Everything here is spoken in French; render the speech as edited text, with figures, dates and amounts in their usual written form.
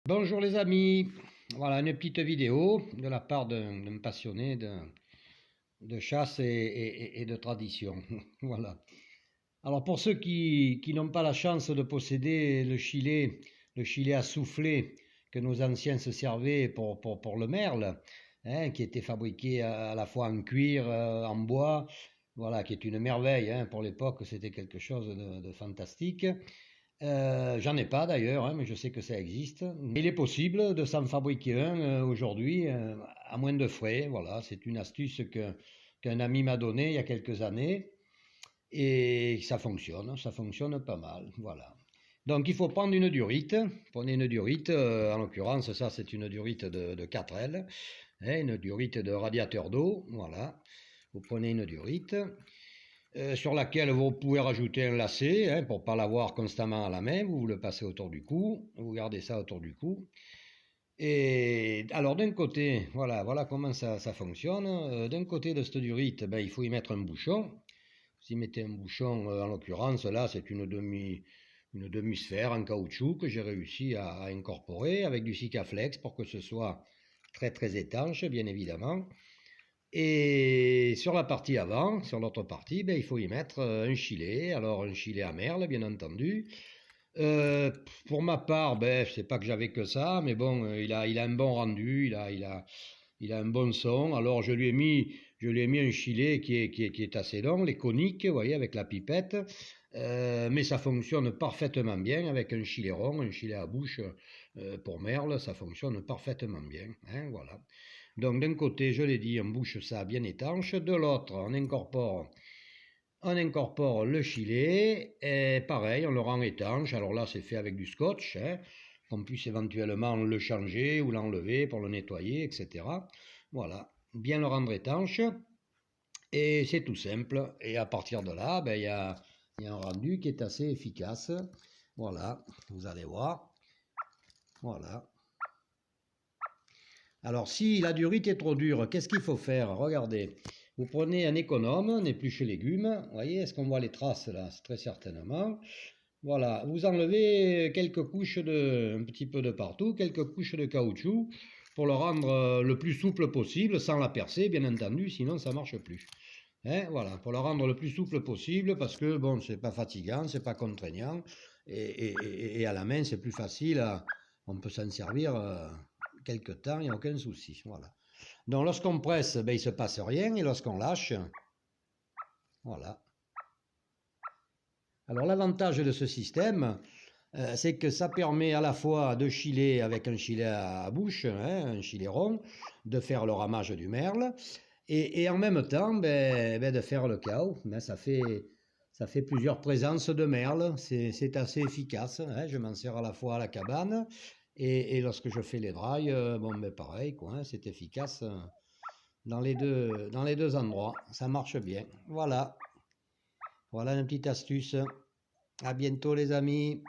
Bonjour les amis, voilà une petite vidéo de la part d'un passionné de chasse et de tradition. Voilà. Alors pour ceux qui n'ont pas la chance de posséder le gilet à soufflet que nos anciens se servaient pour le merle, hein, qui était fabriqué à la fois en cuir, en bois, voilà, qui est une merveille, hein, pour l'époque, c'était quelque chose de fantastique. J'en ai pas d'ailleurs, hein, mais je sais que ça existe. Il est possible de s'en fabriquer un aujourd'hui à moins de frais. Voilà, c'est une astuce qu'un ami m'a donnée il y a quelques années et ça fonctionne pas mal. Voilà. Donc il faut prendre une durite. Prenez une durite, en l'occurrence ça c'est une durite de 4L, hein, une durite de radiateur d'eau. Voilà. Vous prenez une durite sur laquelle vous pouvez rajouter un lacet, hein, pour ne pas l'avoir constamment à la main. Vous le passez autour du cou, vous gardez ça autour du cou. Et alors d'un côté, voilà comment ça fonctionne. D'un côté de cette durite, ben, il faut y mettre un bouchon. Vous y mettez un bouchon, en l'occurrence là c'est une demi-sphère en caoutchouc que j'ai réussi à incorporer avec du Sikaflex pour que ce soit très très étanche, bien évidemment. Et sur la partie avant, sur l'autre partie, ben, il faut y mettre un gilet. Alors un gilet à merle, bien entendu. Euh, pour ma part, ben, c'est pas que j'avais que ça, mais bon, il a un bon rendu, il a un bon son. Alors je lui ai mis un gilet qui est assez long, les coniques, vous voyez, avec la pipette. Mais ça fonctionne parfaitement bien avec un gilet rond, un gilet à bouche pour merle, ça fonctionne parfaitement bien, hein, voilà. Donc d'un côté, je l'ai dit, on bouche ça bien étanche, de l'autre, on incorpore le gilet, et pareil, on le rend étanche. Alors là, c'est fait avec du scotch, hein, qu'on puisse éventuellement le changer ou l'enlever pour le nettoyer, etc. Voilà, bien le rendre étanche, et c'est tout simple. Et à partir de là, ben, il y a un rendu qui est assez efficace. Voilà, vous allez voir. Voilà. Alors, si la durite est trop dure, qu'est-ce qu'il faut faire? Regardez, vous prenez un économe, un épluche légumes. Vous voyez, est-ce qu'on voit les traces là? Très certainement. Voilà, vous enlevez quelques couches un petit peu de partout, quelques couches de caoutchouc pour le rendre le plus souple possible, sans la percer, bien entendu, sinon ça marche plus. Hein, voilà, pour le rendre le plus souple possible, parce que bon, c'est pas fatigant, c'est pas contraignant, et à la main c'est plus facile, on peut s'en servir quelque temps, il n'y a aucun souci. Voilà. Donc lorsqu'on presse, ben, il se passe rien, et lorsqu'on lâche, voilà. Alors l'avantage de ce système, c'est que ça permet à la fois de chiller avec un gilet à bouche, hein, un gilet rond, de faire le ramage du merle, et en même temps de faire le cao. Ben, ça fait plusieurs présences de merle, c'est assez efficace, hein. Je m'en sers à la fois à la cabane, et lorsque je fais les drailles, bon, ben pareil, quoi, hein, c'est efficace dans les deux endroits, ça marche bien. Voilà, voilà une petite astuce. À bientôt les amis.